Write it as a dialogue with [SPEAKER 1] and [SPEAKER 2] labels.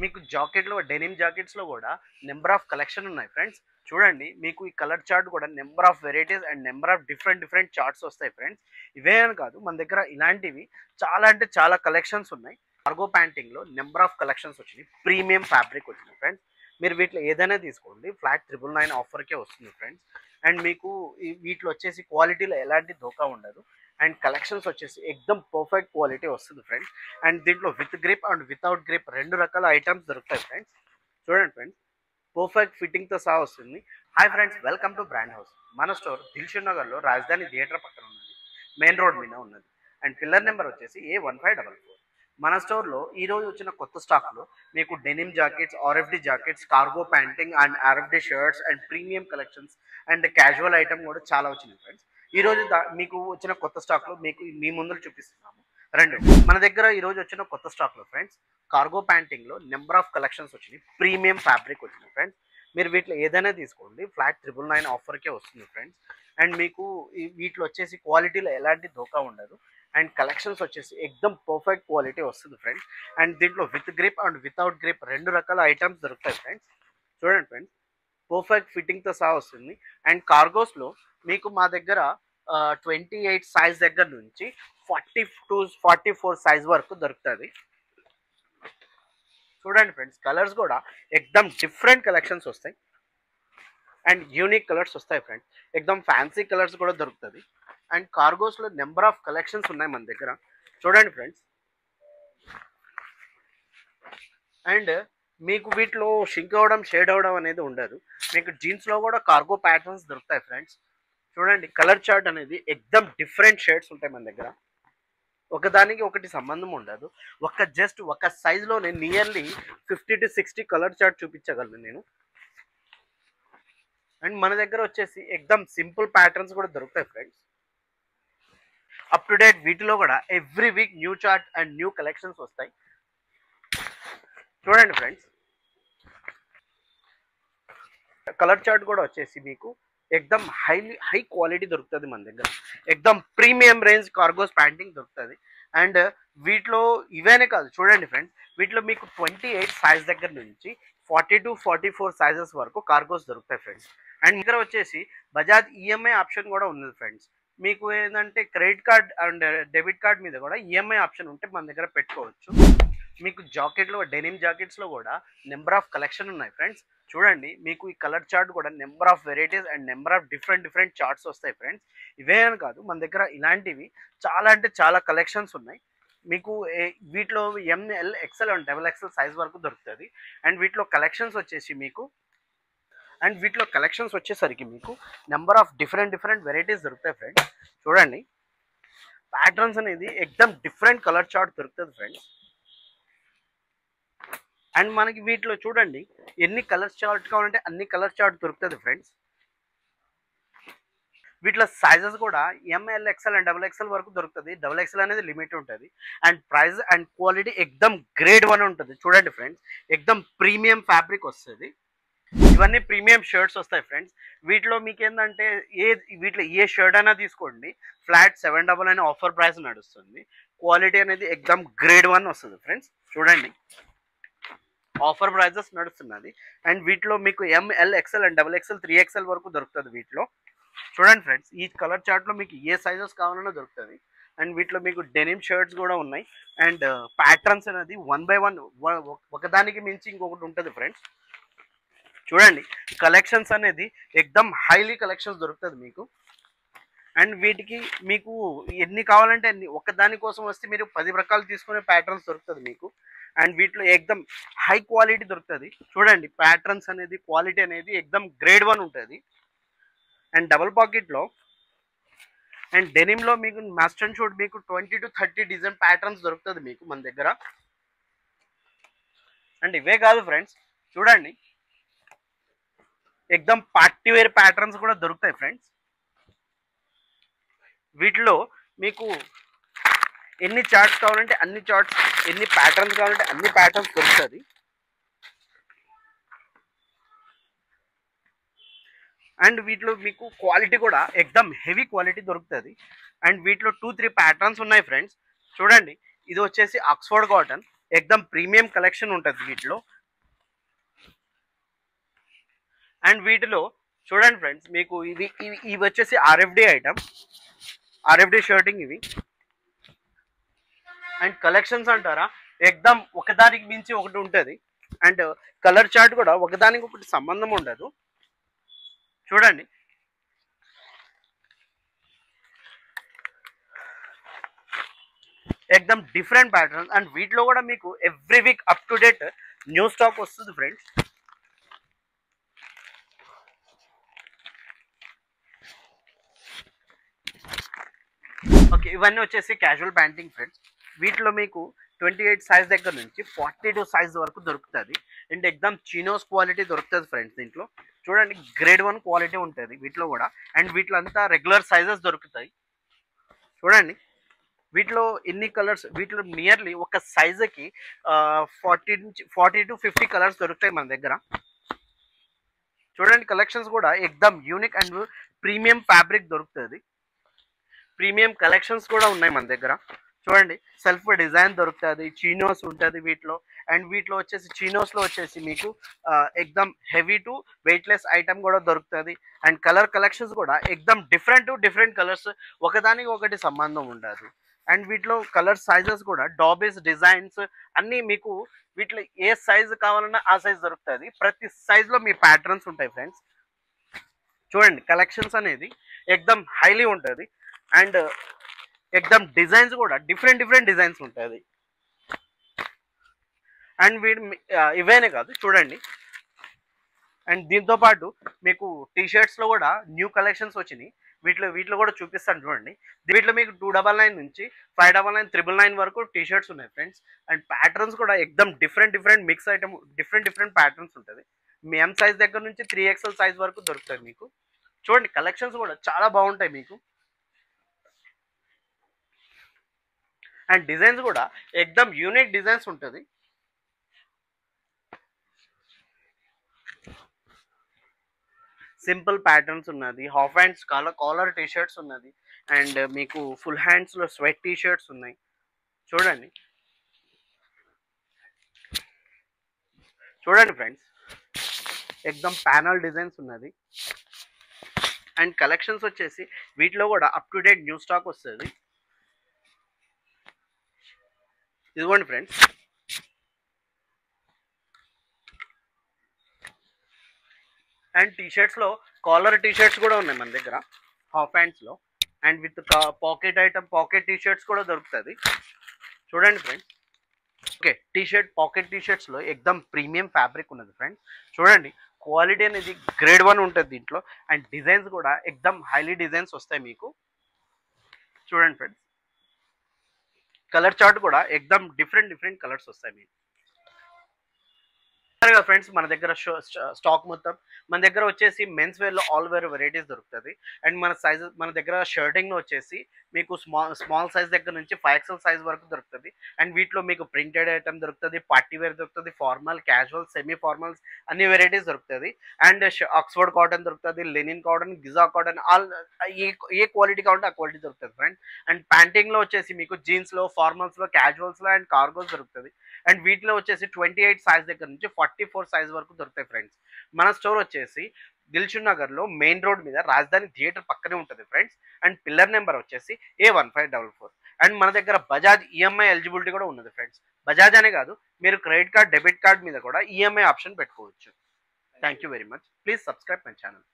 [SPEAKER 1] మీకు జాకెట్లో డెనిమ్ జాకెట్స్లో కూడా number of collection ఉన్నాయి ఫ్రెండ్స్. చూడండి, మీకు ఈ కలర్ చార్ట్ కూడా number of varieties and number of different charts వస్తాయి ఫ్రెండ్స్. ఇవే అని కాదు, మన దగ్గర ఇలాంటివి చాలా అంటే చాలా కలెక్షన్స్ ఉన్నాయి. కార్గో ప్యాంటింగ్లో నెంబర్ ఆఫ్ కలెక్షన్స్ వచ్చినాయి. ప్రీమియం ఫ్యాబ్రిక్ వచ్చినాయి ఫ్రెండ్స్. మీరు వీటిలో ఏదైనా తీసుకోండి, ఫ్లాట్ 999 ఆఫర్కే వస్తుంది ఫ్రెండ్స్. అండ్ మీకు వీటిలో వచ్చేసి క్వాలిటీలో ఎలాంటి ధోకా ఉండదు. అండ్ కలెక్షన్స్ వచ్చేసి ఎక్దమ్ పర్ఫెక్ట్ క్వాలిటీ వస్తుంది ఫ్రెండ్స్. అండ్ దీంట్లో with grip and without grip రెండు రకాల ఐటమ్స్ దొరుకుతాయి ఫ్రెండ్స్. చూడండి ఫ్రెండ్స్, పర్ఫెక్ట్ ఫిట్టింగ్తో సహా వస్తుంది. Hi friends, welcome to brand house. మన స్టోర్ దిల్షుక్ నగర్లో రాజధాని థియేటర్ పక్కన ఉన్నది, మెయిన్ రోడ్ మీద ఉన్నది. అండ్ పిల్లర్ నెంబర్ వచ్చేసి A1544. మన స్టోర్లో ఈరోజు వచ్చిన కొత్త స్టాక్లో మీకు denim jackets, RFD jackets, cargo panting and RFD shirts and premium collections and casual item కూడా చాలా వచ్చినాయి ఫ్రెండ్స్. ఈరోజు మీకు వచ్చిన కొత్త స్టాక్లో మీకు మీ ముందు చూపిస్తున్నాము. రెండు మన దగ్గర ఈరోజు వచ్చిన కొత్త స్టాక్లో ఫ్రెండ్స్, కార్గో ప్యాంటింగ్లో నెంబర్ ఆఫ్ కలెక్షన్స్ వచ్చినాయి. ప్రీమియం ఫ్యాబ్రిక్ వచ్చినాయి ఫ్రెండ్స్. మీరు వీటిలో ఏదైనా తీసుకోండి, ఫ్లాట్ 999 ఆఫర్కే వస్తుంది ఫ్రెండ్స్. అండ్ మీకు వీటిలో వచ్చేసి క్వాలిటీలో ఎలాంటి ధోకా ఉండదు. అండ్ కలెక్షన్స్ వచ్చేసి ఎక్దమ్ పర్ఫెక్ట్ క్వాలిటీ వస్తుంది ఫ్రెండ్స్. అండ్ దీంట్లో with grip and without grip రెండు రకాల ఐటమ్స్ దొరుకుతాయి ఫ్రెండ్స్. చూడండి ఫ్రెండ్స్, పర్ఫెక్ట్ ఫిట్టింగ్తో సహా వస్తుంది. అండ్ కార్గోస్లో మీకు మా దగ్గర 28 సైజ్ దగ్గర నుంచి 40 to 44 సైజ్ వరకు దొరుకుతుంది. చూడండి ఫ్రెండ్స్, కలర్స్ కూడా ఎక్దమ్ డిఫరెంట్ కలెక్షన్స్ వస్తాయి అండ్ యూనిక్ కలర్స్ వస్తాయి ఫ్రెండ్స్. ఎక్దమ్ ఫ్యాన్సీ కలర్స్ కూడా దొరుకుతుంది. అండ్ కార్గోస్లో నెంబర్ ఆఫ్ కలెక్షన్స్ ఉన్నాయి మన దగ్గర. చూడండి ఫ్రెండ్స్, అండ్ మీకు వీటిలో షింక్ అవ్వడం, షేడ్ అవ్వడం అనేది ఉండదు. మీకు జీన్స్లో కూడా కార్గో ప్యాటర్న్స్ దొరుకుతాయి ఫ్రెండ్స్. చూడండి, కలర్ చార్ట్ అనేది ఎక్దమ్ డిఫరెంట్ షేడ్స్ ఉంటాయి మన దగ్గర. ఒకదానికి ఒకటి సంబంధం ఉండదు. జస్ట్ ఒక సైజులోనే నియర్లీ 50 to 60 కలర్ చార్ట్ చూపించగలను నేను. అండ్ మన దగ్గర వచ్చేసి ఎక్దమ్ సింపుల్ ప్యాటర్న్స్ కూడా దొరుకుతాయి ఫ్రెండ్స్. అప్ టు డేట్ వీటిలో కూడా every week new chart and new collections వస్తాయి. చూడండి ఫ్రెండ్స్, కలర్ చార్ట్ కూడా వచ్చేసి మీకు ఎక్దమ్ హై క్వాలిటీ దొరుకుతుంది మన దగ్గర. ఎక్దమ్ ప్రీమియం రేంజ్ కార్గోస్ ప్యాంటింగ్ దొరుకుతుంది. అండ్ వీటిలో ఇవేనే కాదు, చూడండి ఫ్రెండ్స్, వీటిలో మీకు 28 సైజ్ దగ్గర నుంచి 40 to 44 సైజెస్ వరకు కార్గోస్ దొరుకుతాయి ఫ్రెండ్స్. అండ్ దగ్గర వచ్చేసి బజాజ్ ఈఎంఐ ఆప్షన్ కూడా ఉంది ఫ్రెండ్స్. మీకు ఏంటంటే credit card and debit card మీద కూడా ఈఎంఐ ఆప్షన్ ఉంటే మన దగ్గర పెట్టుకోవచ్చు. మీకు జాకెట్లో డెనిమ్ జాకెట్స్లో కూడా నెంబర్ ఆఫ్ కలెక్షన్ ఉన్నాయి ఫ్రెండ్స్. చూడండి, మీకు ఈ కలర్ చార్ట్ కూడా number of varieties and number of different charts వస్తాయి ఫ్రెండ్స్. ఇవే అని కాదు, మన దగ్గర ఇలాంటివి చాలా అంటే చాలా కలెక్షన్స్ ఉన్నాయి. మీకు వీటిలో ML, XL and XXL size వరకు దొరుకుతుంది. అండ్ వీటిలో కలెక్షన్స్ వచ్చేసరికి మీకు నెంబర్ ఆఫ్ డిఫరెంట్ వెరైటీస్ దొరుకుతాయి ఫ్రెండ్స్. చూడండి, ప్యాటర్న్స్ అనేది ఎక్దమ్ డిఫరెంట్ కలర్ చార్ట్ దొరుకుతుంది ఫ్రెండ్స్. అండ్ మనకి వీటిలో చూడండి, ఎన్ని కలర్ చార్ట్ కావాలంటే అన్ని కలర్ చార్ట్ దొరుకుతుంది ఫ్రెండ్స్. వీటిలో సైజెస్ కూడా ML, XL అండ్ XXL వరకు దొరుకుతుంది. XXL అనేది లిమిట్ ఉంటుంది. అండ్ ప్రైస్ అండ్ క్వాలిటీ ఎక్దమ్ గ్రేడ్ 1 ఉంటుంది. చూడండి ఫ్రెండ్స్, ఎక్దమ్ ప్రీమియం ఫ్యాబ్రిక్ వస్తుంది. ఇవన్నీ ప్రీమియం షర్ట్స్ వస్తాయి ఫ్రెండ్స్. వీటిలో మీకు ఏంటంటే వీటిలో ఏ షర్ట్ అయినా తీసుకోండి, ఫ్లాట్ 799 ఆఫర్ ప్రైస్ నడుస్తుంది. క్వాలిటీ అనేది ఎక్దమ్ గ్రేడ్ 1 వస్తుంది ఫ్రెండ్స్. చూడండి, ఆఫర్ ప్రైజెస్ నడుస్తున్నది. అండ్ వీటిలో మీకు ML, XL and XXL 3XL వరకు దొరుకుతుంది వీటిలో. చూడండి ఫ్రెండ్స్, ఈ కలర్ చార్ట్లో మీకు ఏ సైజెస్ కావాలన్నా దొరుకుతుంది. అండ్ వీటిలో మీకు డెనిమ్ షర్ట్స్ కూడా ఉన్నాయి. అండ్ ప్యాటర్న్స్ అనేది 1 by 1 ఒకదానికి మించి ఇంకొకటి ఉంటుంది ఫ్రెండ్స్. చూడండి, కలెక్షన్స్ అనేది ఎక్దమ్ హైలీ కలెక్షన్స్ దొరుకుతుంది మీకు. అండ్ వీటికి మీకు ఎన్ని కావాలంటే అన్ని, ఒకదాని కోసం వస్తే మీరు 10 రకాలు తీసుకునే ప్యాటర్న్స్ దొరుకుతుంది మీకు. అండ్ వీటిలో ఎక్దమ్ హై క్వాలిటీ దొరుకుతుంది. చూడండి, ప్యాటర్న్స్ అనేది క్వాలిటీ అనేది ఎక్దమ్ గ్రేడ్ 1 ఉంటుంది. అండ్ డబుల్ పాకెట్లో అండ్ డెనిమ్లో మీకు మస్ట్ అండ్ షుడ్ మీకు 20 to 30 డిజైన్ ప్యాటర్న్స్ దొరుకుతుంది మీకు మన దగ్గర. అండ్ ఇవే కాదు ఫ్రెండ్స్, చూడండి, ఎక్దమ్ పార్టీ వేర్ ప్యాటర్న్స్ కూడా దొరుకుతాయి ఫ్రెండ్స్. వీటిలో మీకు ఎన్ని చార్ట్స్ కావాలంటే అన్ని చార్ట్స్, ఎన్ని ప్యాటర్న్స్ కావాలంటే అన్ని ప్యాటర్న్స్ దొరుకుతుంది. అండ్ వీటిలో మీకు క్వాలిటీ కూడా ఎక్దమ్ హెవీ క్వాలిటీ దొరుకుతుంది. అండ్ వీటిలో 2-3 ప్యాటర్న్స్ ఉన్నాయి ఫ్రెండ్స్. చూడండి, ఇది వచ్చేసి ఆక్స్ఫర్డ్ కాటన్. ఎక్దమ్ ప్రీమియం కలెక్షన్ ఉంటుంది వీటిలో. అండ్ వీటిలో చూడండి ఫ్రెండ్స్, మీకు ఇవి వచ్చేసి ఆర్ఎఫ్డి ఐటమ్, ఆర్ఎఫ్డి షర్టింగ్ ఇవి. అండ్ కలెక్షన్స్ అంటారా, ఎక్దమ్ ఒకదానికి మించి ఒకటి ఉంటుంది. అండ్ కలర్ చార్ట్ కూడా ఒకదానికి ఒకటి సంబంధం ఉండదు. చూడండి, ఎక్దమ్ డిఫరెంట్ ప్యాటర్న్స్. అండ్ వీటిలో కూడా మీకు every week up to date new stock వస్తుంది ఫ్రెండ్స్. ఓకే, ఇవన్నీ వచ్చేసి క్యాజువల్ ప్యాంటింగ్ ఫ్రెండ్స్. వీటిలో మీకు 28 సైజ్ దగ్గర నుంచి 42 సైజ్ వరకు దొరుకుతుంది. అండ్ ఎక్దమ్ చినోస్ క్వాలిటీ దొరుకుతుంది ఫ్రెండ్స్. దీంట్లో చూడండి, గ్రేడ్ 1 క్వాలిటీ ఉంటుంది వీటిలో కూడా. అండ్ వీటిలో అంతా రెగ్యులర్ సైజెస్ దొరుకుతాయి. చూడండి, వీటిలో ఎన్ని కలర్స్, వీటిలో నియర్లీ ఒక సైజుకి 40 to 50 కలర్స్ దొరుకుతాయి మన దగ్గర. చూడండి, కలెక్షన్స్ కూడా ఎక్దమ్ యూనిక్ అండ్ ప్రీమియం ఫ్యాబ్రిక్ దొరుకుతుంది. ప్రీమియం కలెక్షన్స్ కూడా ఉన్నాయి మన దగ్గర. చూడండి, సెల్ఫ్ డిజైన్ దొరుకుతుంది, చీనోస్ ఉంటుంది వీటిలో. అండ్ వీటిలో వచ్చేసి చీనోస్లో వచ్చేసి మీకు ఎక్దమ్ హెవీ టు వెయిట్లెస్ ఐటమ్ కూడా దొరుకుతుంది. అండ్ కలర్ కలెక్షన్స్ కూడా ఎక్దమ్ డిఫరెంట్ కలర్స్, ఒకదానికి ఒకటి సంబంధం ఉండదు. అండ్ వీటిలో కలర్ సైజెస్ కూడా డాబీస్ డిజైన్స్ అన్నీ మీకు వీటిలో ఏ సైజు కావాలన్నా ఆ సైజ్ దొరుకుతుంది. ప్రతి సైజులో మీ ప్యాటర్న్స్ ఉంటాయి ఫ్రెండ్స్. చూడండి, కలెక్షన్స్ అనేది ఎక్దమ్ హైలీ ఉంటుంది. అండ్ ఎక్దమ్ డిజైన్స్ కూడా డిఫరెంట్ డిజైన్స్ ఉంటుంది. అండ్ ఇవేనే కాదు, చూడండి. అండ్ దీంతో పాటు మీకు టీషర్ట్స్లో కూడా న్యూ కలెక్షన్స్ వచ్చినాయి. వీటిలో కూడా చూపిస్తాను చూడండి. వీటిలో మీకు 299 నుంచి 599, 999 వరకు టీషర్ట్స్ ఉన్నాయి ఫ్రెండ్స్. అండ్ ప్యాటర్న్స్ కూడా ఎక్దమ్ different mix item, different patterns ఉంటుంది. మీ ఎం సైజ్ దగ్గర నుంచి 3XL సైజ్ వరకు దొరుకుతుంది మీకు. చూడండి, కలెక్షన్స్ కూడా చాలా బాగుంటాయి మీకు. అండ్ డిజైన్స్ కూడా ఎక్దమ్ యూనిక్ డిజైన్స్ ఉంటుంది. సింపుల్ ప్యాటర్న్స్ ఉన్నది, హాఫ్ హ్యాండ్స్ కాలర్ టీషర్ట్స్ ఉన్నది. అండ్ మీకు ఫుల్ హ్యాండ్స్లో స్వెట్ టీషర్ట్స్ ఉన్నాయి. చూడండి ఫ్రెండ్స్, ఎక్దమ్ ప్యానల్ డిజైన్స్ ఉన్నది. అండ్ కలెక్షన్స్ వచ్చేసి వీటిలో కూడా up to date new stock వస్తుంది. ఇదిగోండి ఫ్రెండ్స్, అండ్ టీషర్ట్స్లో కాలర్ టీషర్ట్స్ కూడా ఉన్నాయి మన దగ్గర హాఫ్ హ్యాండ్స్లో. And with pocket item, pocket T-shirts కూడా దొరుకుతుంది. చూడండి ఫ్రెండ్స్, ఓకే, టీషర్ట్ పాకెట్ టీషర్ట్స్లో ఎక్దమ్ ప్రీమియం ఫ్యాబ్రిక్ ఉన్నది ఫ్రెండ్స్. చూడండి, క్వాలిటీ అనేది గ్రేడ్ 1 ఉంటుంది దీంట్లో. అండ్ డిజైన్స్ కూడా ఎక్దమ్ హైలీ డిజైన్స్ వస్తాయి మీకు. చూడండి ఫ్రెండ్స్, కలర్ చార్ట్ కూడా ఎక్దమ్ డిఫరెంట్ కలర్స్ వస్తాయి మీకు. ఫ్రెండ్స్, మన దగ్గర స్టాక్ మొత్తం మన దగ్గర వచ్చేసి మెన్స్ వేర్లో ఆల్ వేర్ వెరైటీస్ దొరుకుతుంది. అండ్ మన దగ్గర షర్టింగ్లో వచ్చేసి మీకు స్మాల్ సైజ్ దగ్గర నుంచి 5XL సైజ్ వరకు దొరుకుతుంది. అండ్ వీటిలో మీకు ప్రింటెడ్ ఐటమ్ దొరుకుతుంది, పార్టీ వేర్ దొరుకుతుంది, ఫార్మల్, క్యాజువల్, సెమీ ఫార్మల్స్ అన్ని వెరైటీస్ దొరుకుతుంది. అండ్ ఆక్స్ఫర్డ్ కాటన్ దొరుకుతుంది, linen cotton, Giza cotton, all ఏ క్వాలిటీ కావాలంటే ఆ క్వాలిటీ దొరుకుతుంది ఫ్రెండ్. అండ్ ప్యాంటింగ్లో వచ్చేసి మీకు జీన్స్లో, ఫార్మల్స్లో, క్యాజువల్స్లో అండ్ కార్గోస్ దొరుకుతుంది. అండ్ వీటిలో వచ్చేసి 28 సైజ్ దగ్గర నుంచి 44 సైజ్ వరకు దొరుకుతాయి ఫ్రెండ్స్. మన స్టోర్ వచ్చేసి దిల్షుక్ నగర్లో మెయిన్ రోడ్ మీద రాజధాని థియేటర్ పక్కనే ఉంటుంది ఫ్రెండ్స్. అండ్ పిల్లర్ నెంబర్ వచ్చేసి A1544. అండ్ మన దగ్గర బజాజ్ ఈఎంఐ ఎలిజిబిలిటీ కూడా ఉన్నది ఫ్రెండ్స్. బజాజ్ అనే కాదు, మీరు క్రెడిట్ కార్డ్, డెబిట్ కార్డ్ మీద కూడా ఈఎంఐ ఆప్షన్ పెట్టుకోవచ్చు. Thank you very much. Please subscribe my channel.